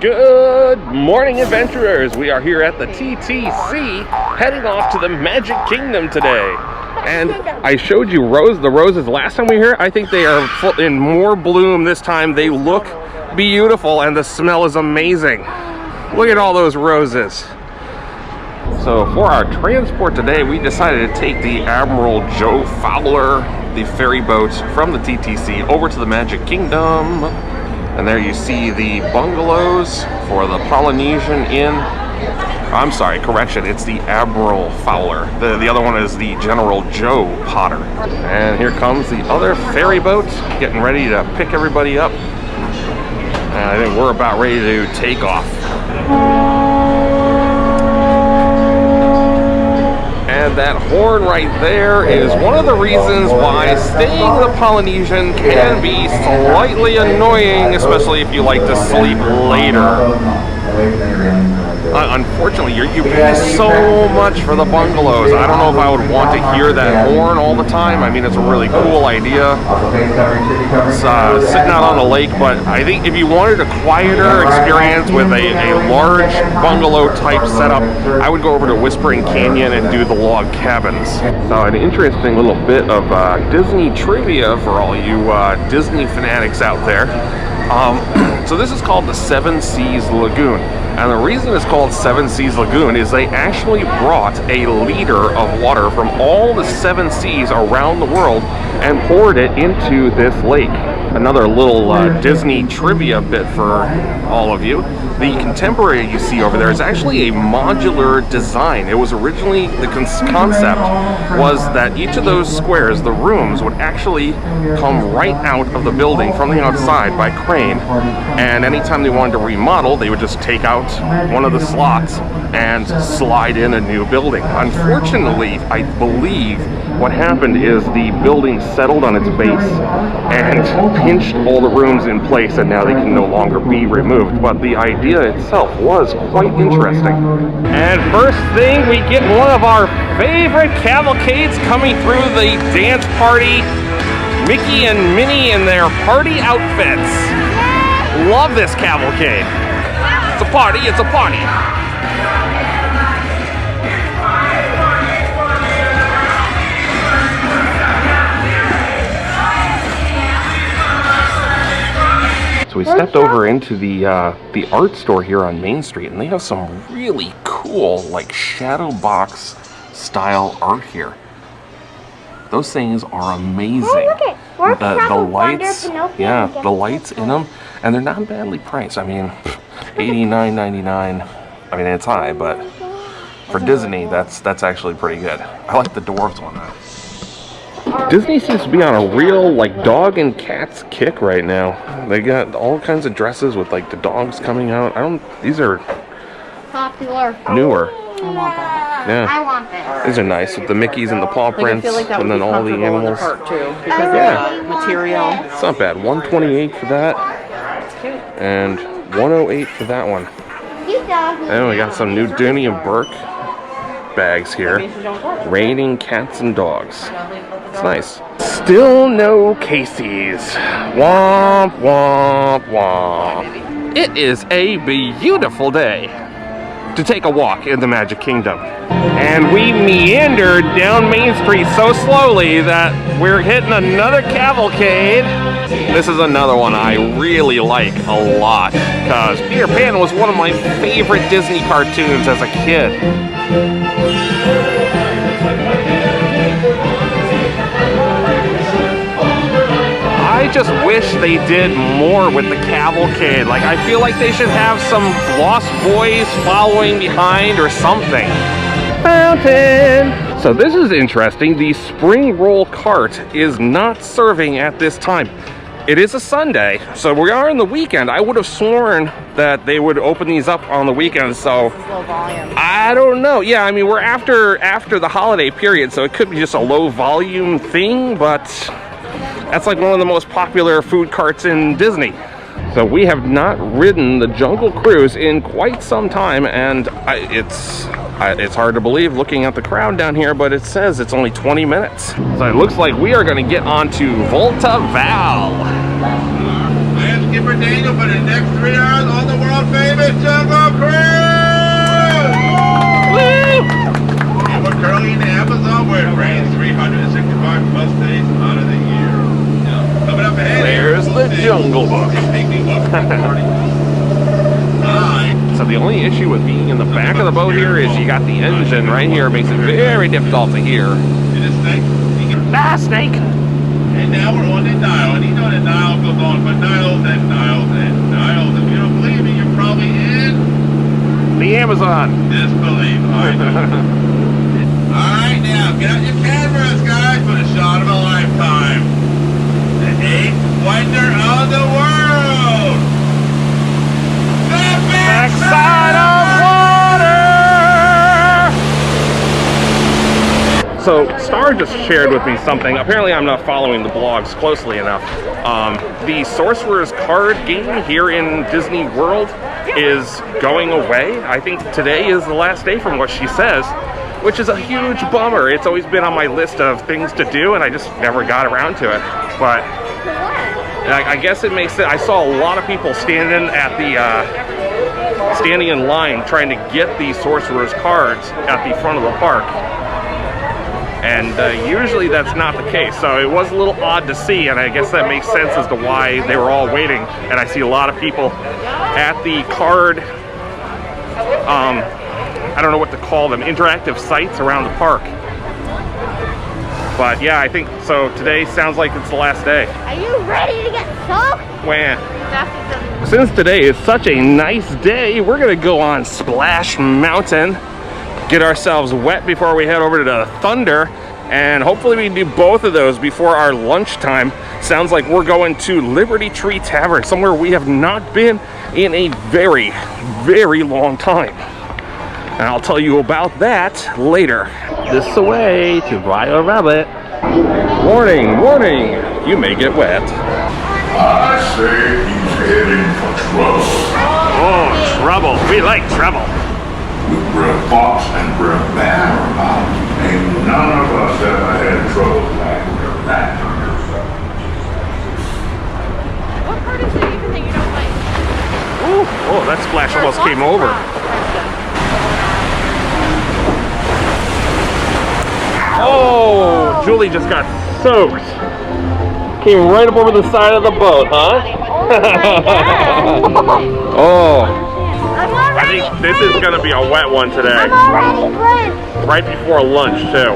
Good morning, adventurers. We are here at the TTC, heading off to the Magic Kingdom today. And I showed you the roses last time we were here. I think they are in more bloom this time. They look beautiful and the smell is amazing. Look at all those roses. So for our transport today, we decided to take the Admiral Joe Fowler, the ferry boat from the TTC over to the Magic Kingdom. And there you see the bungalows for the Polynesian Inn. I'm sorry, correction, it's the Admiral Fowler. The other one is the General Joe Potter. And here comes the other ferry boat, getting ready to pick everybody up. And I think we're about ready to take off. And that horn right there is one of the reasons why staying in the Polynesian can be slightly annoying, especially if you like to sleep later. Unfortunately, you pay so much for the bungalows. I don't know if I would want to hear that horn all the time. I mean, it's a really cool idea. It's sitting out on the lake, but I think if you wanted a quieter experience with a large bungalow type setup, I would go over to Whispering Canyon and do the log cabins. So an interesting little bit of Disney trivia for all you Disney fanatics out there. So this is called the Seven Seas Lagoon. And the reason it's called Seven Seas Lagoon is they actually brought a liter of water from all the seven seas around the world and poured it into this lake. Another little Disney trivia bit for all of you. The contemporary you see over there is actually a modular design. It was originally, the concept was that each of those squares, the rooms, would actually come right out of the building from the outside by crane. And anytime they wanted to remodel, they would just take out one of the slots and slide in a new building. Unfortunately, I believe what happened is the building settled on its base and pinched all the rooms in place, and now they can no longer be removed. But the idea itself was quite interesting. And first thing, we get one of our favorite cavalcades coming through the dance party. Mickey and Minnie in their party outfits. Love this cavalcade. It's a party, it's a party. So we stepped over into the art store here on Main Street, and they have some really cool, like, shadow box style art here. Those things are amazing. Oh, look at the lights, yeah, the lights in them, and they're not badly priced. I mean, $89.99. I mean, it's high, but for Disney, that's actually pretty good. I like the dwarves one though. Disney seems to be on a real, like, dog and cats kick right now. They got all kinds of dresses with, like, the dogs coming out. These are popular. Newer. I want that. Yeah. I want this. These are nice with the Mickeys and the paw prints, I feel like that and then all the animals. Part too, because of the material. It's not bad. $128 for that, and $108 for that one. And we got some new Dooney and Burke bags here. Raining cats and dogs. It's nice. Still no Casey's. Womp, womp, womp. It is a beautiful day to take a walk in the Magic Kingdom. And we meandered down Main Street so slowly that we're hitting another cavalcade. This is another one I really like a lot, because Peter Pan was one of my favorite Disney cartoons as a kid. I just wish they did more with the cavalcade. Like, I feel like they should have some lost boys following behind or something. Fountain! So this is interesting. The spring roll cart is not serving at this time. It is a Sunday, so we are in the weekend. I would have sworn that they would open these up on the weekend, so Low volume. I don't know. Yeah, I mean, we're after the holiday period, so it could be just a low volume thing, but that's like one of the most popular food carts in Disney. So we have not ridden the Jungle Cruise in quite some time, and it's hard to believe looking at the crowd down here, but it says it's only 20 minutes. So it looks like we are going to get onto Volta Val. I am Skipper Daniel for the next 3 hours on the world famous this Jungle Cruise! Woo! And we're currently in the Amazon where it rains 365 plus days out of the year. Now, coming up ahead, There's the Jungle Book. So the only issue with being in the back of the boat here is you got the engine right here. It makes it very difficult to hear. Ah, snake! And now we're on the Nile, and you know the Nile goes on for Niles and Niles and Niles. If you don't believe me, you're probably in The Amazon. disbelief. Alright, now get out your cameras, guys, for the shot of a lifetime. The eighth wonder of the world. The Backside of water! So, Star just shared with me something. Apparently I'm not following the blogs closely enough. The Sorcerer's Card game here in Disney World is going away. I think today is the last day from what she says, which is a huge bummer. It's always been on my list of things to do and I just never got around to it. But I guess it makes it. I saw a lot of people standing at the standing in line trying to get the Sorcerer's cards at the front of the park, and usually that's not the case. So it was a little odd to see, and I guess that makes sense as to why they were all waiting. And I see a lot of people at the card, I don't know what to call them, interactive sites around the park. But yeah, I think so. Today sounds like it's the last day. Are you ready to get soaked? When? Since today is such a nice day, we're gonna go on Splash Mountain, get ourselves wet before we head over to the Thunder, and hopefully we can do both of those before our lunchtime. Sounds like we're going to Liberty Tree Tavern, somewhere we have not been in a very, very long time. And I'll tell you about that later. This way to Briar Rabbit. Warning, warning, you may get wet. I say he's heading for trouble. Oh, trouble. We like trouble. With Brett Fox and Brett Banner around, ain't none of us ever had trouble like that. What part is it even that you don't like? Ooh, oh, that splash almost came over. Oh, Julie just got soaked. Came right up over the side of the boat, huh? Oh, I think this is gonna be a wet one today. I'm already drenched. Right before lunch, too.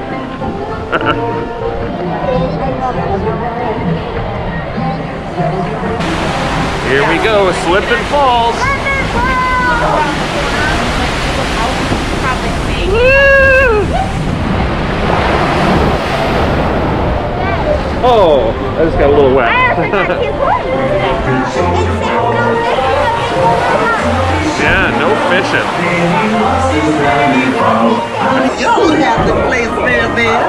Here we go, slip and falls. Oh, I just got a little wet. Yeah, no fishing. Y'all have the place there, man.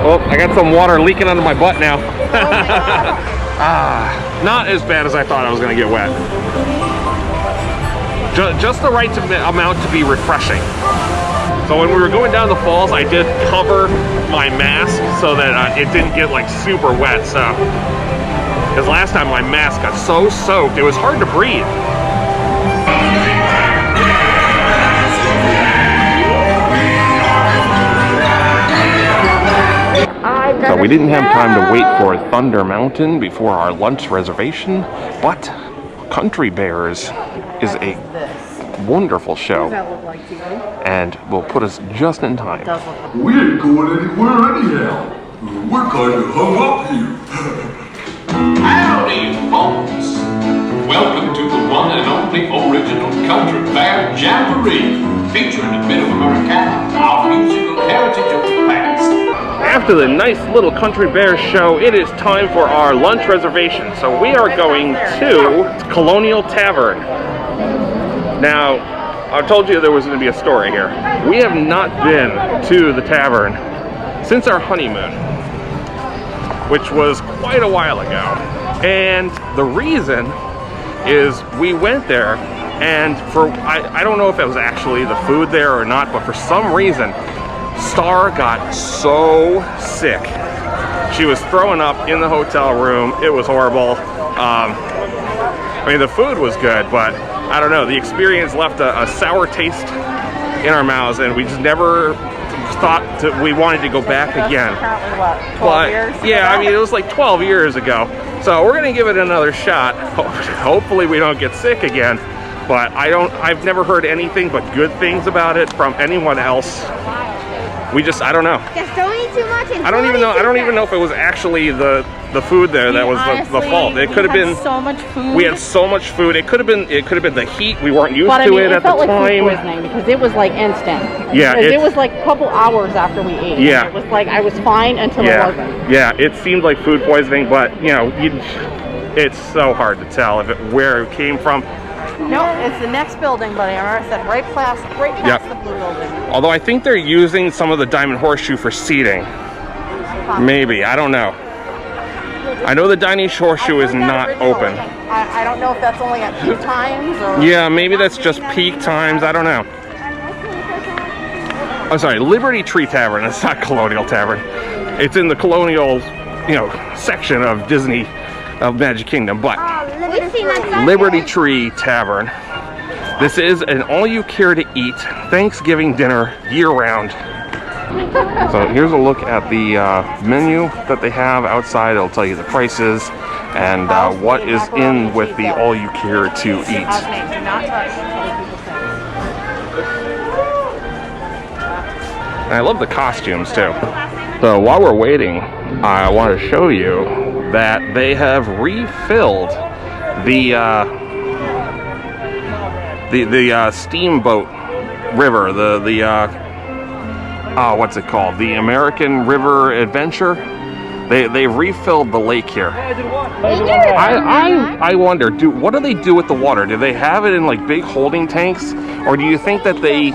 Oh, I got some water leaking out of my butt now. Not as bad as I thought I was going to get wet. Just the right amount to be refreshing. So when we were going down the falls, I did cover my mask so that it didn't get like super wet. So, because last time my mask got so soaked, it was hard to breathe. So we didn't have time to wait for Thunder Mountain before our lunch reservation, but Country Bears is a wonderful show and will put us just in time. We ain't going anywhere anyhow. We're kind of hung up here. Howdy, folks! Welcome to the one and only original Country Bear Jamboree, featuring a bit of Americana, our musical heritage of the past. After the nice little Country Bears show, it is time for our lunch reservation. So we are going to Colonial Tavern. Now, I told you there was going to be a story here. We have not been to the tavern since our honeymoon, which was quite a while ago. And the reason is we went there, and I don't know if it was actually the food there or not, but for some reason, Star got so sick. She was throwing up in the hotel room. It was horrible. I mean, the food was good, but I don't know. The experience left a sour taste in our mouths, and we just never thought we wanted to go back again. Apparently, what, 12 years ago? Yeah, I mean, it was like 12 years ago. So we're gonna give it another shot. Hopefully we don't get sick again. But I've never heard anything but good things about it from anyone else. I don't know. Just don't eat too much. And I don't even know if it was actually the food there that was the fault. It could have been so much food. We had so much food. It could have been the heat. We weren't used But, to it at the felt like time. food poisoning because it was like instant. Yeah, it was like a couple hours after we ate. Yeah. It was like I was fine until it wasn't. Yeah, it seemed like food poisoning, but you know, it's so hard to tell where it came from. No, it's the next building, buddy. I said right past the blue building. Although I think they're using some of the Diamond Horseshoe for seating. Maybe, I don't know. I know the Dining Horseshoe is not open. I don't know if that's only at peak times or... Yeah, maybe that's just peak times. I don't know. I'm sorry, Liberty Tree Tavern. It's not Colonial Tavern. It's in the Colonial, section of Disney, of Magic Kingdom, but Liberty Tree Tavern. This is an all-you-care-to-eat Thanksgiving dinner year-round. So here's a look at the menu that they have outside. It'll tell you the prices and what is in with the all-you-care-to-eat. And I love the costumes too. So while we're waiting, I want to show you that they have refilled the steamboat river, what's it called? The American River Adventure. They refilled the lake here. I wonder, what do they do with the water? Do they have it in like big holding tanks, or do you think that they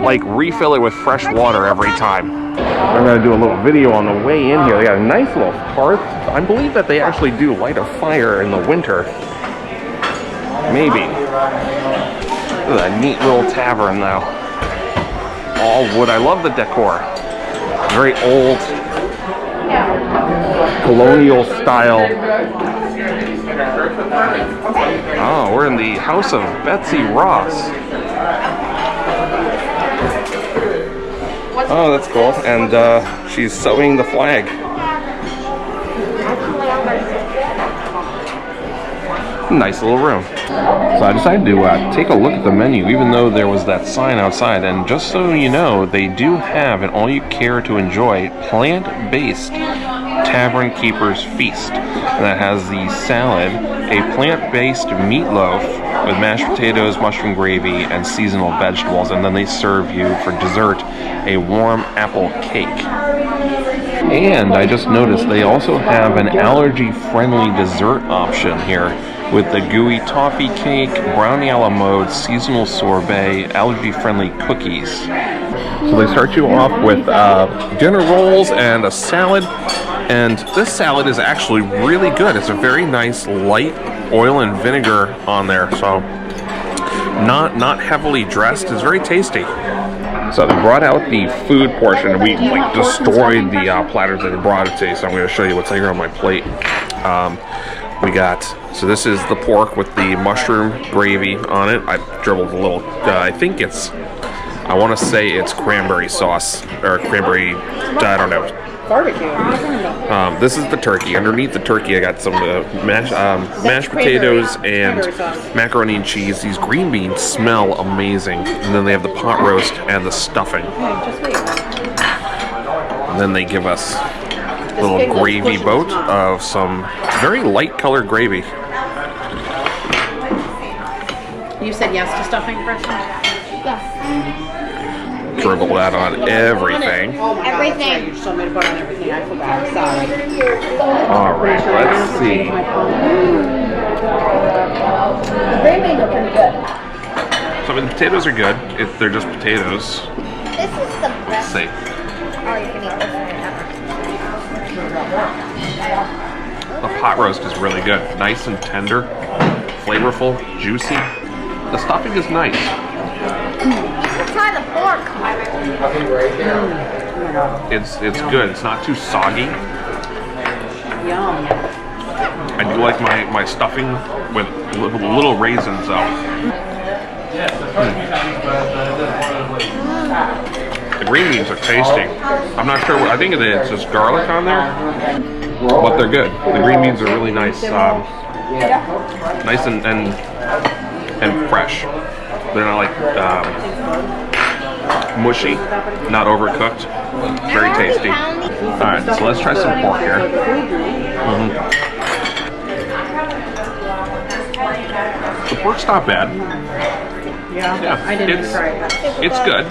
like refill it with fresh water every time? I'm gonna do a little video on the way in here. They got a nice little hearth. I believe that they actually do light a fire in the winter. Maybe. Look at that neat little tavern though. All wood. I love the decor. Very old, colonial style. Oh, we're in the house of Betsy Ross. Oh, that's cool. And she's sewing the flag. Nice little room. So I decided to take a look at the menu, even though there was that sign outside. And just so you know, they do have an all-you-care-to-enjoy plant-based Tavern Keeper's Feast. And that has the salad, a plant-based meatloaf with mashed potatoes, mushroom gravy, and seasonal vegetables. And then they serve you for dessert a warm apple cake. And I just noticed they also have an allergy-friendly dessert option here with the gooey toffee cake, brownie a la mode, seasonal sorbet, allergy-friendly cookies. So they start you off with dinner rolls and a salad. And this salad is actually really good. It's a very nice light oil and vinegar on there. So not heavily dressed. It's very tasty. So they brought out the food portion. We like destroyed the platters that they brought it today. So I'm going to show you what's here on my plate. We got, so this is the pork with the mushroom gravy on it. I dribbled a little, I think it's, I want to say it's cranberry sauce, or cranberry, I don't know. Barbecue. This is the turkey. Underneath the turkey, I got some mashed potatoes and macaroni and cheese. These green beans smell amazing. And then they have the pot roast and the stuffing. And then they give us a little gravy boat of some very light colored gravy. You said yes to stuffing, Preston? Yes. Dribble that on everything. Everything. You told me to put on everything. I forgot. Sorry. All right, let's see. The green beans are pretty good. So I mean, the potatoes are good. They're just potatoes. This is the Let's best. see. Oh, you can eat this one. The pot roast is really good. Nice and tender, flavorful, juicy. The stuffing is nice. Try the pork. It's good. It's not too soggy. Yum. I do like my stuffing with little raisins though. The green beans are tasty. I'm not sure what, I think it's just garlic on there, but they're good. The green beans are really nice, nice and fresh. They're not like mushy, not overcooked. Very tasty. All right, so let's try some pork here. The pork's not bad. Yeah, I didn't try it. It's good.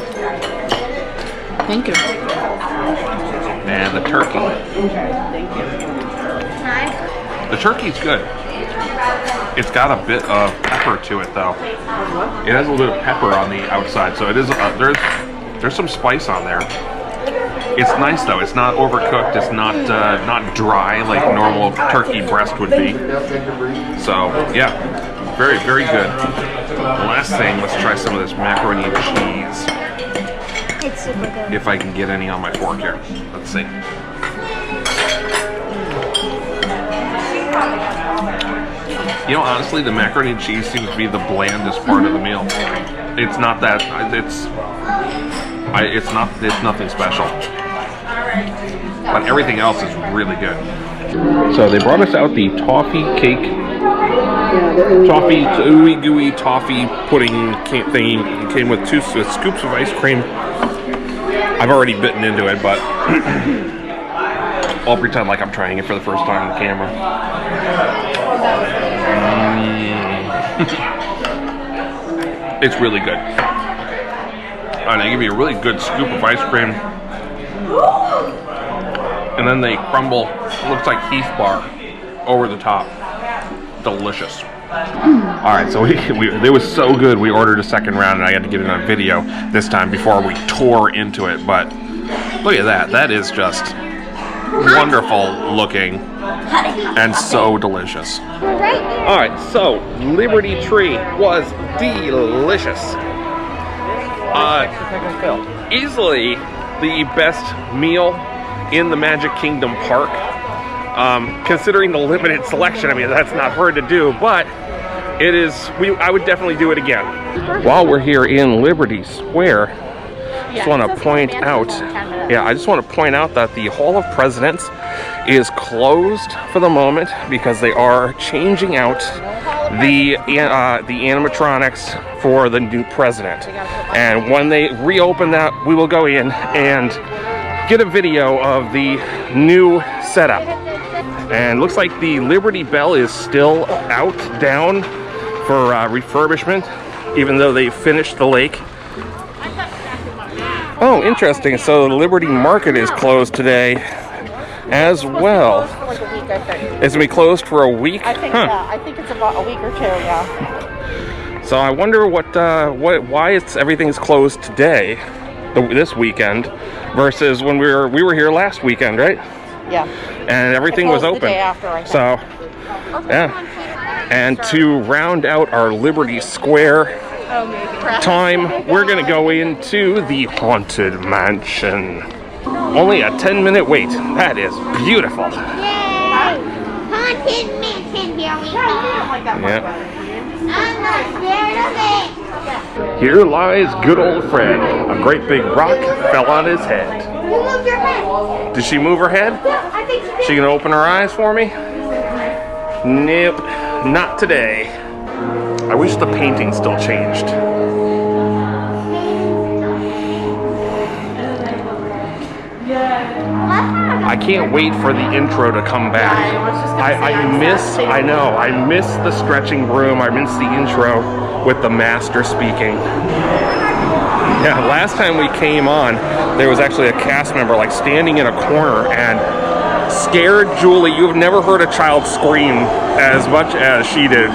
Thank you. And the turkey. The turkey's good. It's got a bit of pepper to it though. It has a little bit of pepper on the outside, so it is there's some spice on there. It's nice though. It's not overcooked. It's not not dry like normal turkey breast would be. So yeah, very good. Last thing, let's try some of this macaroni and cheese. It's super good. If I can get any on my fork here. Let's see. You know, honestly, the macaroni and cheese seems to be the blandest part of the meal. It's not that. It's nothing special. But everything else is really good. So they brought us out the toffee cake, toffee ooey gooey toffee pudding thingy. It came with 2 scoops of ice cream. I've already bitten into it, but I'll pretend like I'm trying it for the first time on camera. It's really good. And they give you a really good scoop of ice cream. And then they crumble, looks like Heath bar over the top. Delicious. Alright, so it was so good we ordered a second round and I had to get it on video this time before we tore into it. But look at that. That is just wonderful looking and so delicious. Alright, so Liberty Tree was delicious. Easily the best meal in the Magic Kingdom Park. Considering the limited selection, I mean, that's not hard to do, but it is, I would definitely do it again. While we're here in Liberty Square, I just want to point out that the Hall of Presidents is closed for the moment because they are changing out the animatronics for the new president. And when they reopen that, we will go in and get a video of the new setup. And looks like the Liberty Bell is still down for refurbishment, even though they finished the lake. Oh, interesting. So the Liberty Market is closed today as well. It's gonna be closed for a week? I think, yeah, I think it's about a week or 2, yeah. So I wonder why everything's closed today, this weekend, versus when we were here last weekend, right? Yeah. And everything was open. The day after, I think. So, yeah. And to round out our Liberty Square time, we're gonna go into the Haunted Mansion. Only a 10-minute wait. That is beautiful. Yay! Haunted Mansion, here we go. Yeah. I'm not scared of it. Here lies good old Fred. A great big rock fell on his head. You moved your head. Did she move her head? Yeah, I think she did. She gonna open her eyes for me? Nope, not today. I wish the painting still changed. I can't wait for the intro to come back. I miss the stretching broom. I miss the intro with the master speaking. Yeah, last time we came on, there was actually a cast member like standing in a corner, and scared Julie. You've never heard a child scream as much as she did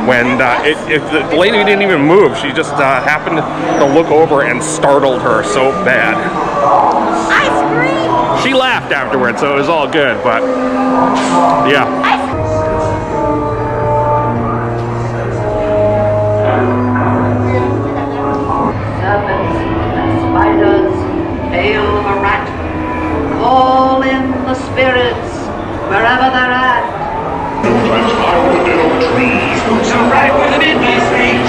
when the lady didn't even move. She just happened to look over and startled her so bad. I screamed. She laughed afterwards, so it was all good, but yeah. Hail the rat, call in the spirits wherever they're at. Let's climb the dead oak trees, so right with the midnight street.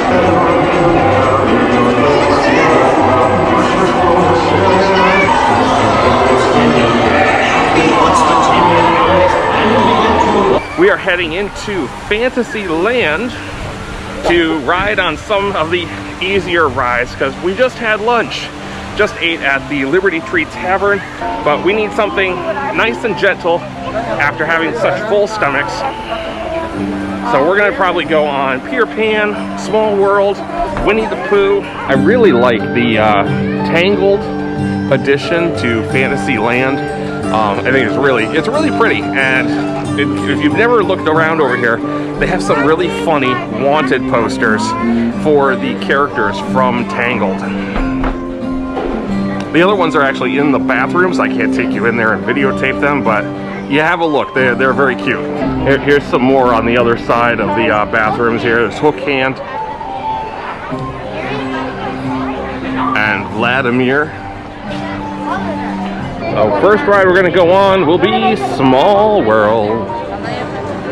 We are heading into Fantasyland to ride on some of the easier rides because we just had lunch. Just ate at the Liberty Tree Tavern, but we need something nice and gentle after having such full stomachs. So we're gonna probably go on Peter Pan, Small World, Winnie the Pooh. I really like the Tangled addition to Fantasyland. I think it's really pretty, and if you've never looked around over here, they have some really funny wanted posters for the characters from Tangled. The other ones are actually in the bathrooms. I can't take you in there and videotape them, but you have a look. They're very cute. Here's some more on the other side of the bathrooms here. There's Hook Hand and Vladimir. So first ride we're gonna go on will be Small World,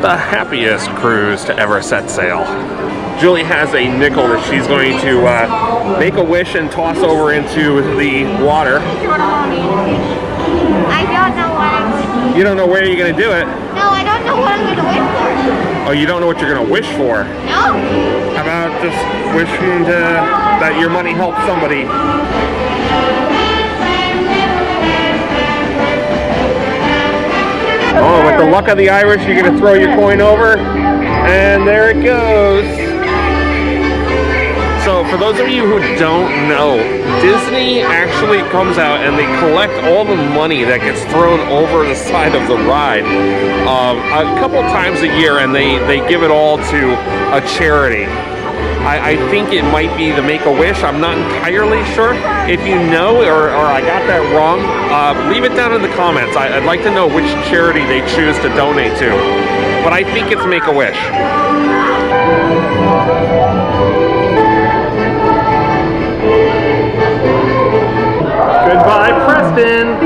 the happiest cruise to ever set sail. Julie has a nickel that she's going to make a wish and toss over into the water. I don't know what I'm going to You don't know where you're going to do it? No, I don't know what I'm going to wish for. Oh, you don't know what you're going to wish for? No. How about just wishing that your money helps somebody? Oh, with the luck of the Irish, you're going to throw your coin over, and there it goes. So for those of you who don't know, Disney actually comes out and they collect all the money that gets thrown over the side of the ride a couple times a year, and they give it all to a charity. I think it might be the Make-A-Wish. I'm not entirely sure. If you know or I got that wrong, leave it down in the comments. I'd like to know which charity they choose to donate to. But I think it's Make-A-Wish. Goodbye, Preston.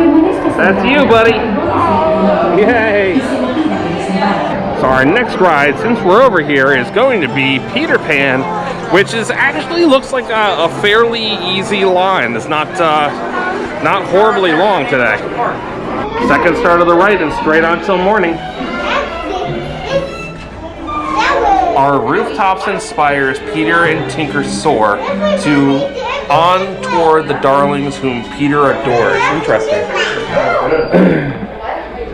That's you, buddy. Yay. So our next ride, since we're over here, is going to be Peter Pan, which is actually looks like a fairly easy line. It's not horribly long today. Second start of the ride and straight on till morning. Our rooftops and spires, Peter and Tinker soar to on toward the darlings whom Peter adores. Interesting.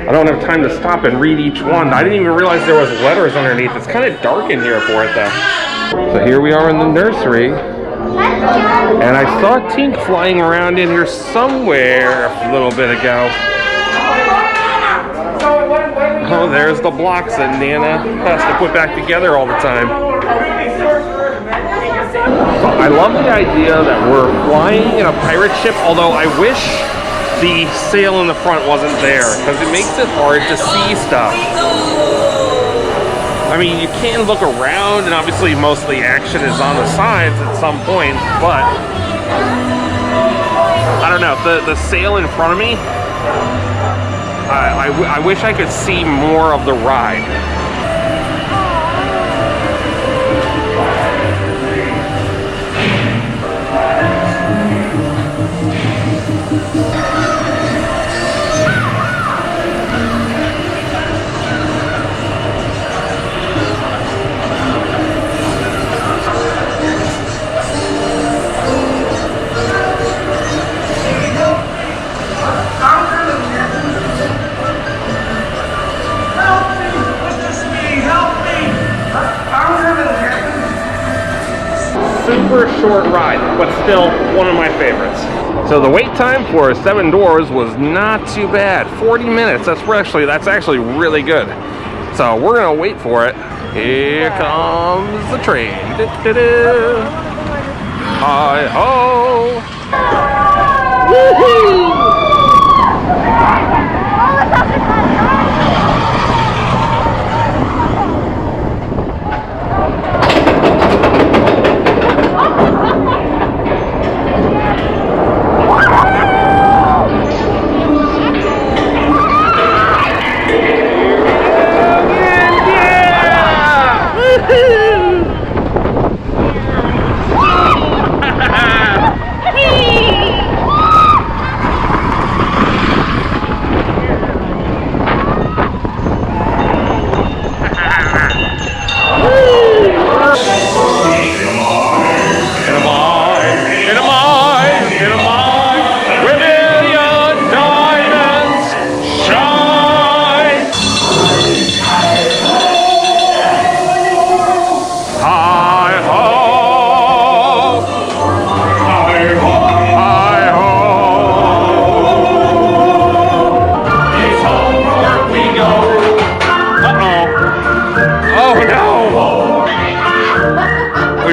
I don't have time to stop and read each one. I didn't even realize there was letters underneath. It's kind of dark in here for it though. So here we are in the nursery. And I saw Tink flying around in here somewhere a little bit ago. Oh, there's the blocks that Nana has to put back together all the time. So I love the idea that we're flying in a pirate ship, although I wish the sail in the front wasn't there, because it makes it hard to see stuff. I mean, you can look around, and obviously most of the action is on the sides at some point, but I don't know, the sail in front of me, I wish I could see more of the ride. super short ride, but still one of my favorites. So the wait time for 7 Dwarves was not too bad. 40 minutes. That's actually really good. So we're gonna wait for it. Here comes the train. Hi ho! Woohoo!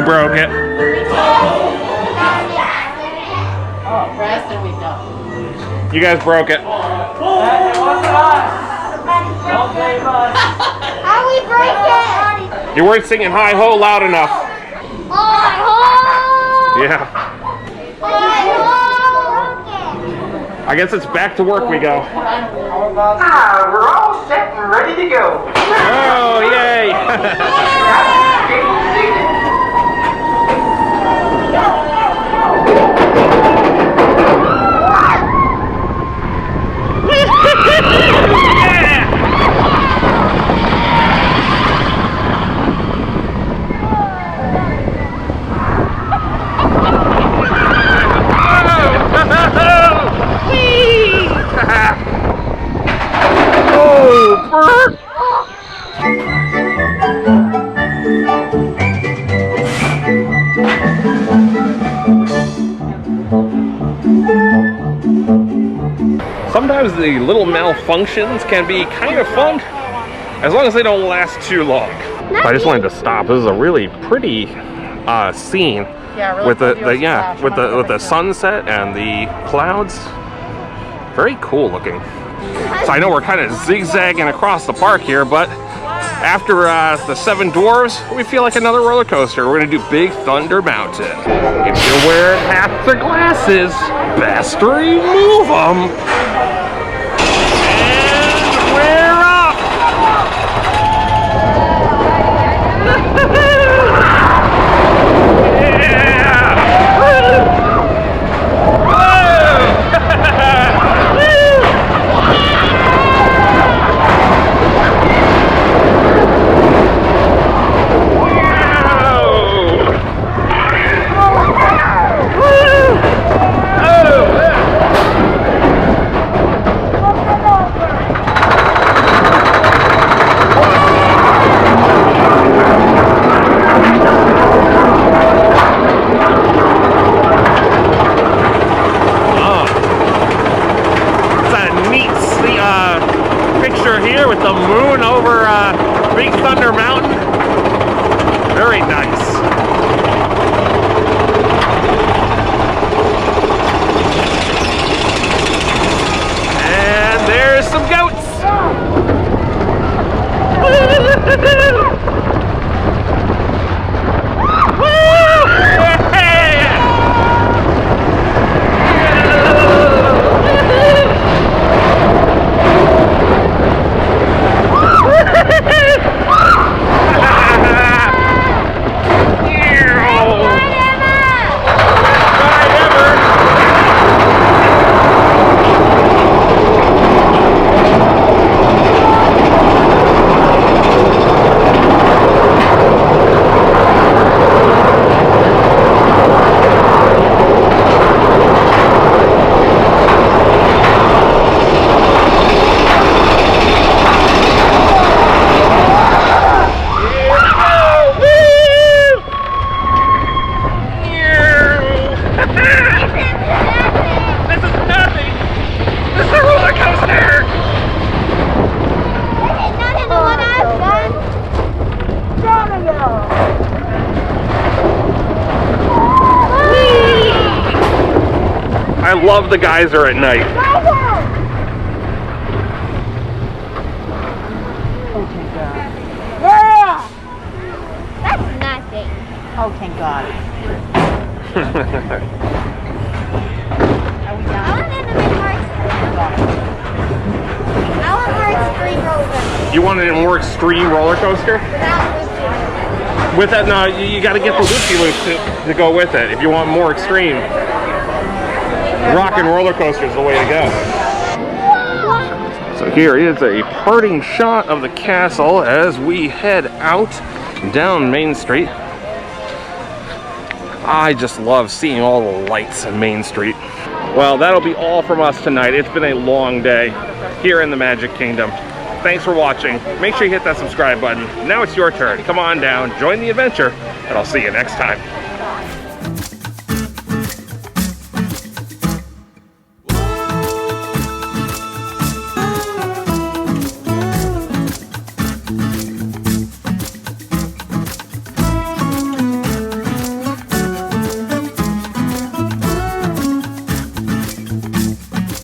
Broke it. You guys broke it. How we break it? You weren't singing hi ho loud enough. Hi ho! Yeah. Hi ho! I guess it's back to work we go. Ah, we're all set and ready to go. Oh, yay! Sometimes the little malfunctions can be kind of fun, as long as they don't last too long. I just wanted to stop. This is a really pretty scene, Yeah, really with cool the views yeah flash. with the sunset and the clouds. Very cool looking. So I know we're kind of zigzagging across the park here, but after the 7 Dwarves, we feel like another roller coaster. We're gonna do Big Thunder Mountain. If you're wearing hats or glasses, best remove them. And we're up. This is nothing! This is a roller coaster! This is nothing to what I've done. I love the geyser at night. That's nothing. Oh, thank God. Are we I done? want it to be more extreme. I want more extreme roller coaster. You want a more extreme roller coaster? Without looping. With that, no, you got to get the loopy-loop to go with it. If you want more extreme, rock and roller coaster is the way to go. So here is a parting shot of the castle as we head out down Main Street. I just love seeing all the lights on Main Street. Well, that'll be all from us tonight. It's been a long day here in the Magic Kingdom. Thanks for watching. Make sure you hit that subscribe button. Now it's your turn. Come on down, join the adventure, and I'll see you next time.